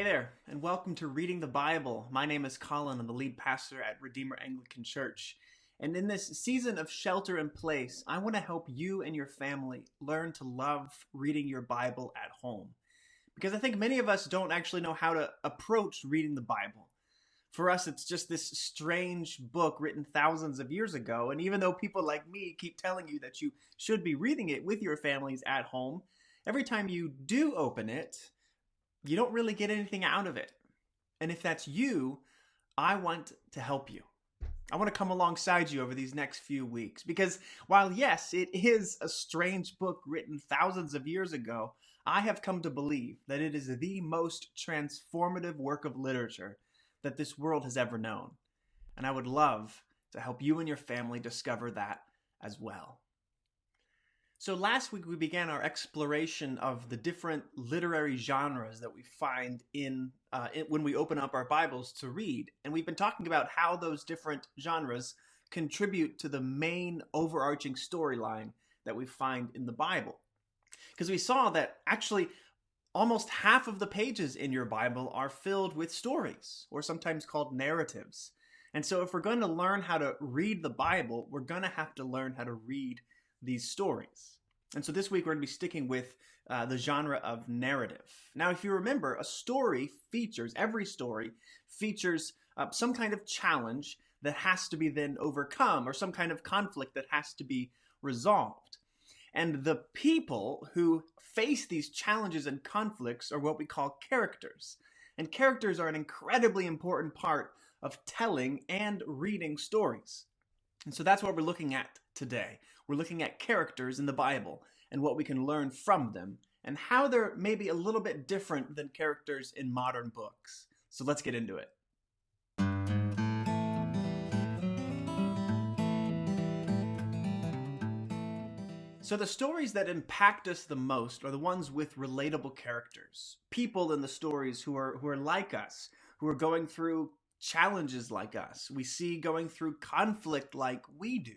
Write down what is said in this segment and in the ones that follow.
Hey there, and welcome to Reading the Bible. My name is Colin. I'm the lead pastor at Redeemer Anglican Church. And in this season of shelter in place, I want to help you and your family learn to love reading your Bible at home. Because I think many of us don't actually know how to approach reading the Bible. For us, it's just this strange book written thousands of years ago. And even though people like me keep telling you that you should be reading it with your families at home, every time you do open it, you don't really get anything out of it. And if that's you, I want to help you. I want to come alongside you over these next few weeks because while yes, it is a strange book written thousands of years ago, I have come to believe that it is the most transformative work of literature that this world has ever known. And I would love to help you and your family discover that as well. So last week we began our exploration of the different literary genres that we find when we open up our Bibles to read. And we've been talking about how those different genres contribute to the main overarching storyline that we find in the Bible. Because we saw that actually almost half of the pages in your Bible are filled with stories, or sometimes called narratives. And so if we're going to learn how to read the Bible, we're going to have to learn how to read these stories. And so this week we're going to be sticking with the genre of narrative. Now, if you remember, every story features some kind of challenge that has to be then overcome, or some kind of conflict that has to be resolved. And the people who face these challenges and conflicts are what we call characters. And characters are an incredibly important part of telling and reading stories. And so that's what we're looking at today. We're looking at characters in the Bible and what we can learn from them and how they're maybe a little bit different than characters in modern books. So let's get into it. So the stories that impact us the most are the ones with relatable characters. People in the stories who are like us, who are going through challenges like us. We see going through conflict like we do.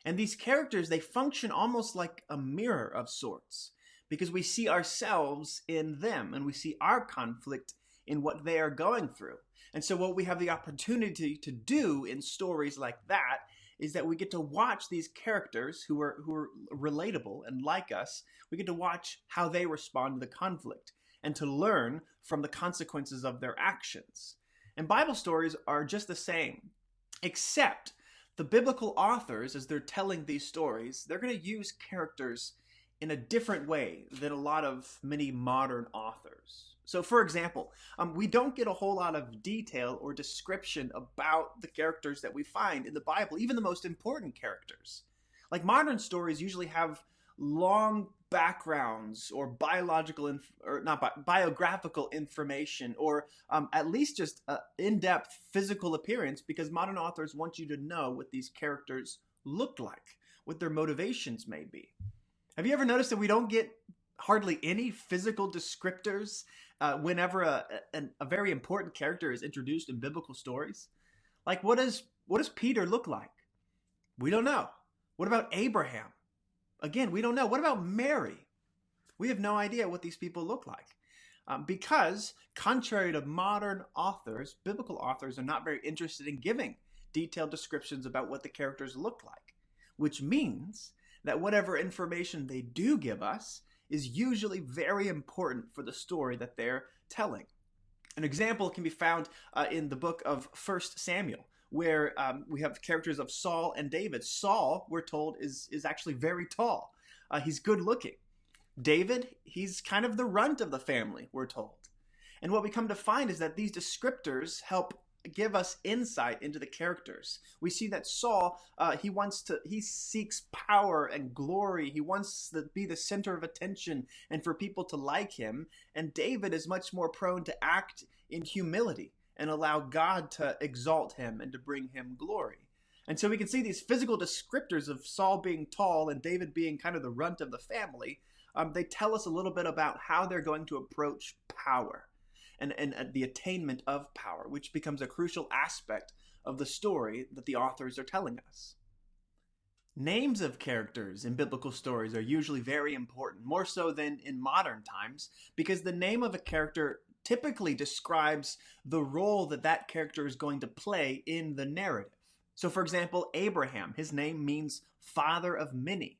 And these characters, they function almost like a mirror of sorts because we see ourselves in them and we see our conflict in what they are going through. And so what we have the opportunity to do in stories like that is that we get to watch these characters who are relatable and like us. We get to watch how they respond to the conflict and to learn from the consequences of their actions. And Bible stories are just the same, except the biblical authors, as they're telling these stories, they're going to use characters in a different way than many modern authors. So, for example, we don't get a whole lot of detail or description about the characters that we find in the Bible, even the most important characters. Like modern stories usually have long backgrounds or biographical information, or at least just in-depth physical appearance, because modern authors want you to know what these characters look like, what their motivations may be. Have you ever noticed that we don't get hardly any physical descriptors whenever a very important character is introduced in biblical stories? Like, what does Peter look like? We don't know. What about Abraham? Again, we don't know. What about Mary? We have no idea what these people look like. Because, contrary to modern authors, biblical authors are not very interested in giving detailed descriptions about what the characters look like, which means that whatever information they do give us is usually very important for the story that they're telling. An example can be found in the book of 1 Samuel, where we have characters of Saul and David. Saul, we're told, is actually very tall. He's good looking. David, he's kind of the runt of the family, we're told. And what we come to find is that these descriptors help give us insight into the characters. We see that Saul, he seeks power and glory. He wants to be the center of attention and for people to like him. And David is much more prone to act in humility and allow God to exalt him and to bring him glory. And so we can see these physical descriptors of Saul being tall and David being kind of the runt of the family. They tell us a little bit about how they're going to approach power and the attainment of power, which becomes a crucial aspect of the story that the authors are telling us. Names of characters in biblical stories are usually very important, more so than in modern times, because the name of a character typically describes the role that that character is going to play in the narrative. So, for example, Abraham, his name means father of many,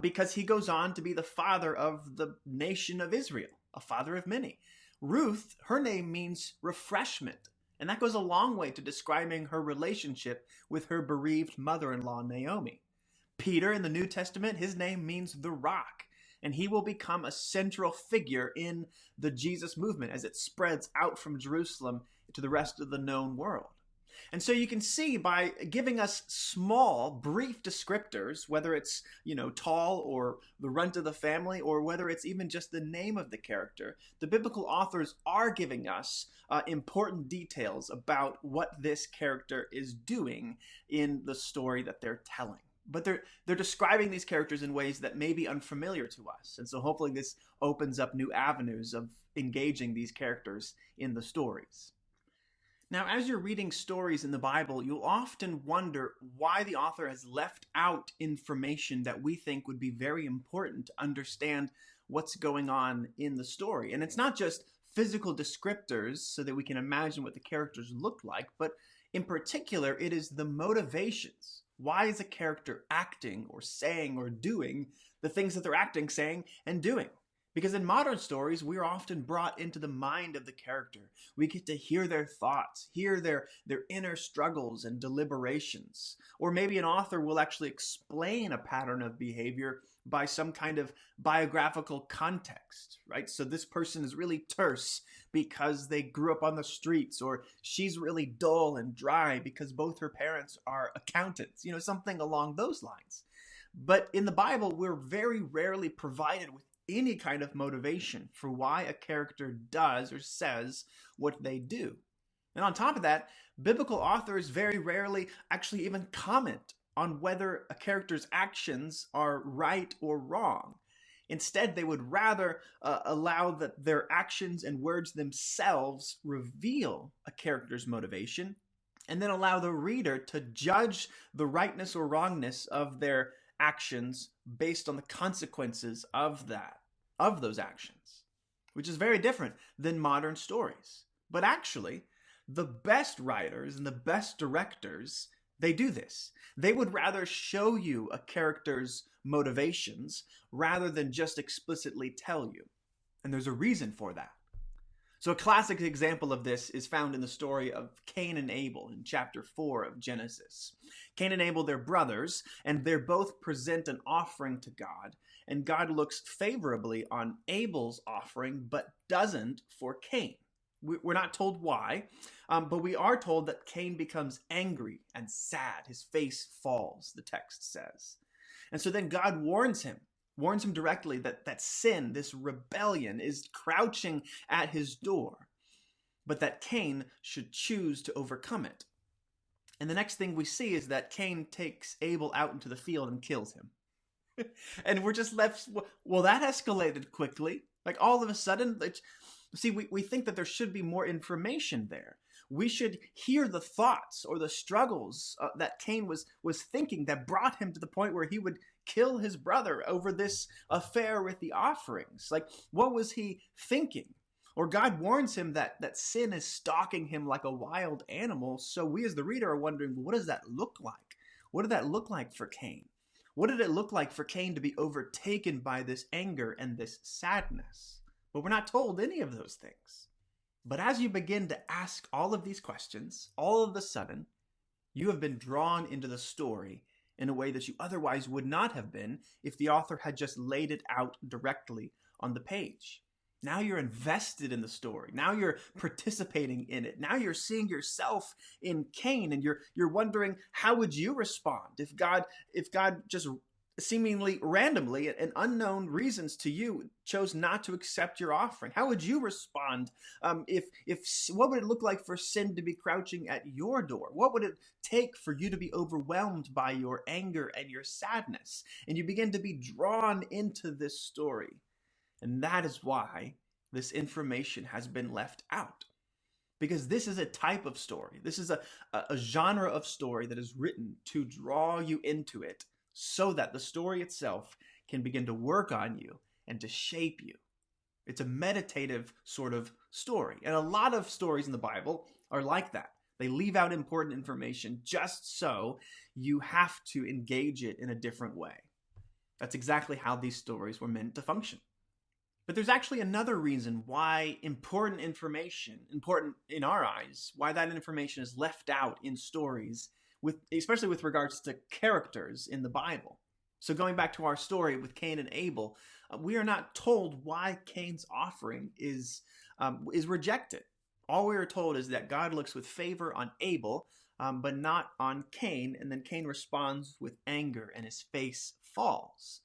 because he goes on to be the father of the nation of Israel, a father of many. Ruth, her name means refreshment, and that goes a long way to describing her relationship with her bereaved mother-in-law, Naomi. Peter in the New Testament, his name means the rock, and he will become a central figure in the Jesus movement as it spreads out from Jerusalem to the rest of the known world. And so you can see by giving us small, brief descriptors, whether it's, tall or the runt of the family, or whether it's even just the name of the character, the biblical authors are giving us important details about what this character is doing in the story that they're telling. But they're describing these characters in ways that may be unfamiliar to us. And so hopefully this opens up new avenues of engaging these characters in the stories. Now, as you're reading stories in the Bible, you'll often wonder why the author has left out information that we think would be very important to understand what's going on in the story. And it's not just physical descriptors so that we can imagine what the characters look like, but in particular, it is the motivations. Why is a character acting or saying or doing the things that they're acting, saying, and doing? Because in modern stories, we are often brought into the mind of the character. We get to hear their thoughts, hear their inner struggles and deliberations. Or maybe an author will actually explain a pattern of behavior by some kind of biographical context, right? So this person is really terse because they grew up on the streets, or she's really dull and dry because both her parents are accountants, something along those lines. But in the Bible, we're very rarely provided with any kind of motivation for why a character does or says what they do. And on top of that, biblical authors very rarely actually even comment on whether a character's actions are right or wrong. Instead, they would rather allow that their actions and words themselves reveal a character's motivation, and then allow the reader to judge the rightness or wrongness of their actions based on the consequences of those actions, which is very different than modern stories. But actually, the best writers and the best directors, they do this. They would rather show you a character's motivations rather than just explicitly tell you. And there's a reason for that. So a classic example of this is found in the story of Cain and Abel in chapter 4 of Genesis. Cain and Abel, they're brothers, and they both present an offering to God. And God looks favorably on Abel's offering, but doesn't for Cain. We're not told why, but we are told that Cain becomes angry and sad. His face falls, the text says. And so then God warns him directly that sin, this rebellion, is crouching at his door, but that Cain should choose to overcome it. And the next thing we see is that Cain takes Abel out into the field and kills him. And we're just left, well, that escalated quickly. Like all of a sudden, see, we think that there should be more information there. We should hear the thoughts or the struggles that Cain was thinking that brought him to the point where he would kill his brother over this affair with the offerings. Like, what was he thinking? Or God warns him that sin is stalking him like a wild animal. So we as the reader are wondering, well, what does that look like? What did that look like for Cain? What did it look like for Cain to be overtaken by this anger and this sadness? But we're not told any of those things. But as you begin to ask all of these questions, all of a sudden, you have been drawn into the story in a way that you otherwise would not have been if the author had just laid it out directly on the page. Now you're invested in the story. Now you're participating in it. Now you're seeing yourself in Cain, and you're wondering, how would you respond if God just seemingly randomly and unknown reasons to you chose not to accept your offering? How would you respond if what would it look like for sin to be crouching at your door? What would it take for you to be overwhelmed by your anger and your sadness? And you begin to be drawn into this story. And that is why this information has been left out. Because this is a type of story. This is a genre of story that is written to draw you into it so that the story itself can begin to work on you and to shape you. It's a meditative sort of story. And a lot of stories in the Bible are like that. They leave out important information just so you have to engage it in a different way. That's exactly how these stories were meant to function. But there's actually another reason why important information, important in our eyes, why that information is left out in stories, especially with regards to characters in the Bible. So going back to our story with Cain and Abel, we are not told why Cain's offering is rejected. All we are told is that God looks with favor on Abel, but not on Cain, and then Cain responds with anger and his face falls.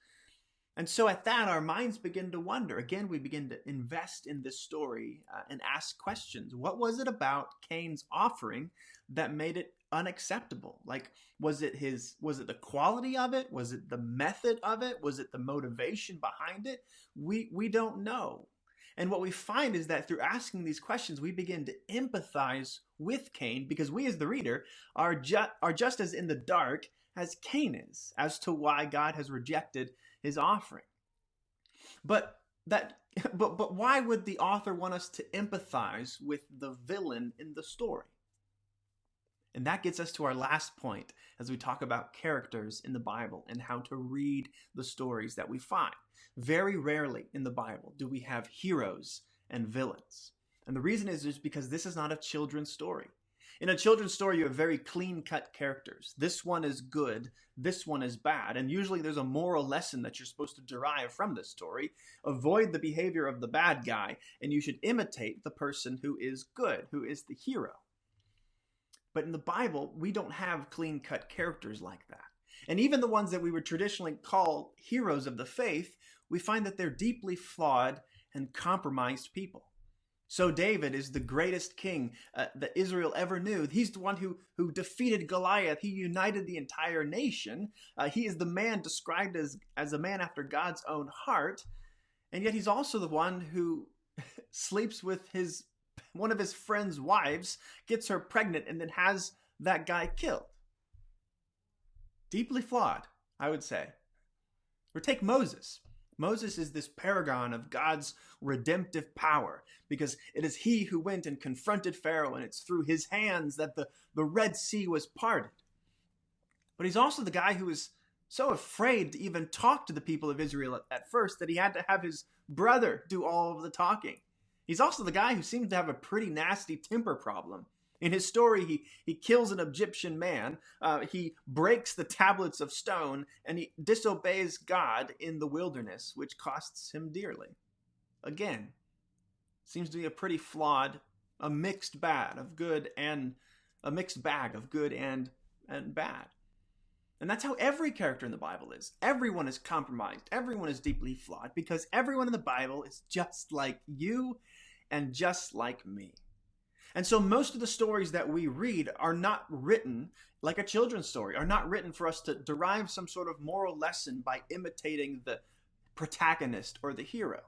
And so at that, our minds begin to wonder. Again, we begin to invest in this story and ask questions. What was it about Cain's offering that made it unacceptable? Like, was it the quality of it? Was it the method of it? Was it the motivation behind it? We don't know. And what we find is that through asking these questions, we begin to empathize with Cain, because we as the reader are just as in the dark as Cain is as to why God has rejected his offering. But why would the author want us to empathize with the villain in the story? And that gets us to our last point as we talk about characters in the Bible and how to read the stories that we find. Very rarely in the Bible do we have heroes and villains. And the reason is just because this is not a children's story. In a children's story, you have very clean-cut characters. This one is good, this one is bad, and usually there's a moral lesson that you're supposed to derive from this story. Avoid the behavior of the bad guy, and you should imitate the person who is good, who is the hero. But in the Bible, we don't have clean-cut characters like that. And even the ones that we would traditionally call heroes of the faith, we find that they're deeply flawed and compromised people. So David is the greatest king that Israel ever knew. He's the one who defeated Goliath. He united the entire nation. He is the man described as a man after God's own heart. And yet he's also the one who sleeps with one of his friend's wives, gets her pregnant, and then has that guy killed. Deeply flawed, I would say. Or take Moses. Moses is this paragon of God's redemptive power, because it is he who went and confronted Pharaoh, and it's through his hands that the Red Sea was parted. But he's also the guy who was so afraid to even talk to the people of Israel at first that he had to have his brother do all of the talking. He's also the guy who seems to have a pretty nasty temper problem. In his story, he kills an Egyptian man, he breaks the tablets of stone, and he disobeys God in the wilderness, which costs him dearly. Again, seems to be a pretty flawed, a mixed bag of good and bad. And that's how every character in the Bible is. Everyone is compromised. Everyone is deeply flawed, because everyone in the Bible is just like you and just like me. And so most of the stories that we read are not written like a children's story, are not written for us to derive some sort of moral lesson by imitating the protagonist or the hero.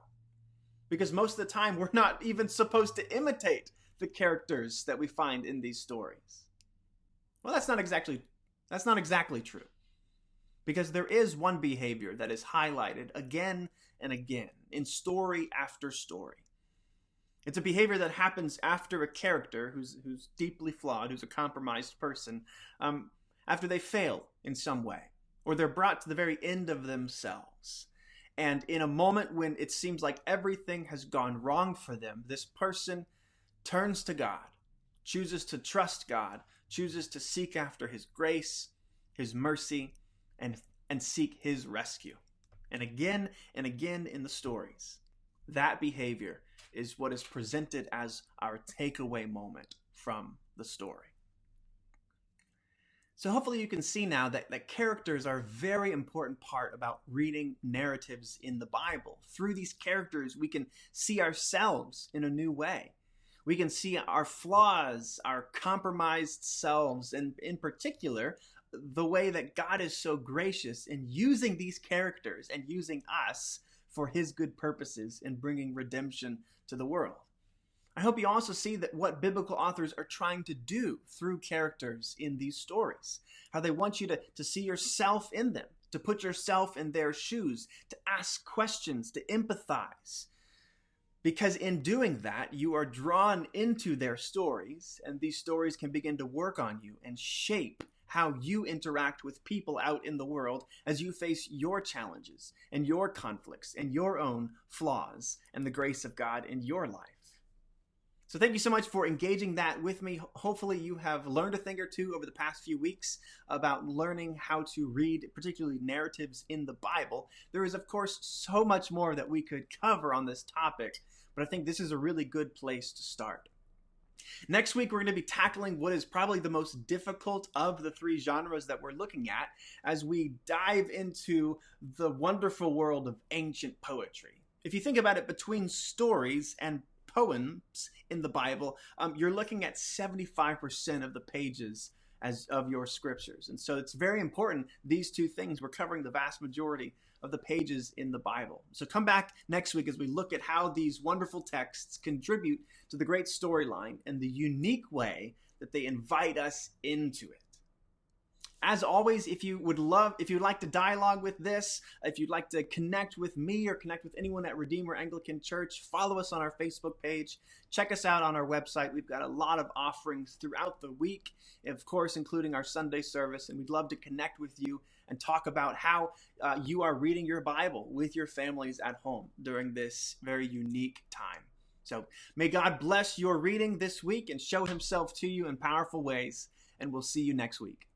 Because most of the time we're not even supposed to imitate the characters that we find in these stories. Well, that's not exactly true. Because there is one behavior that is highlighted again and again in story after story. It's a behavior that happens after a character who's deeply flawed, who's a compromised person, after they fail in some way, or they're brought to the very end of themselves. And in a moment when it seems like everything has gone wrong for them, this person turns to God, chooses to trust God, chooses to seek after his grace, his mercy, and seek his rescue. And again in the stories, that behavior is what is presented as our takeaway moment from the story. So hopefully you can see now that characters are a very important part about reading narratives in the Bible. Through these characters, we can see ourselves in a new way. We can see our flaws, our compromised selves, and in particular, the way that God is so gracious in using these characters and using us for his good purposes in bringing redemption to the world. I hope you also see that what biblical authors are trying to do through characters in these stories, how they want you to see yourself in them, to put yourself in their shoes, to ask questions, to empathize. Because in doing that, you are drawn into their stories, and these stories can begin to work on you and shape how you interact with people out in the world as you face your challenges and your conflicts and your own flaws and the grace of God in your life. So thank you so much for engaging that with me. Hopefully you have learned a thing or two over the past few weeks about learning how to read, particularly narratives in the Bible. There is, of course, so much more that we could cover on this topic, but I think this is a really good place to start. Next week, we're going to be tackling what is probably the most difficult of the three genres that we're looking at as we dive into the wonderful world of ancient poetry. If you think about it, between stories and poems in the Bible, you're looking at 75% of the pages as of your scriptures. And so it's very important, these two things, we're covering the vast majority of the pages in the Bible. So come back next week as we look at how these wonderful texts contribute to the great storyline and the unique way that they invite us into it. As always, if you'd like to dialogue with this, if you'd like to connect with me or connect with anyone at Redeemer Anglican Church, follow us on our Facebook page. Check us out on our website. We've got a lot of offerings throughout the week, of course, including our Sunday service, and we'd love to connect with you and talk about how you are reading your Bible with your families at home during this very unique time. So may God bless your reading this week and show himself to you in powerful ways, and we'll see you next week.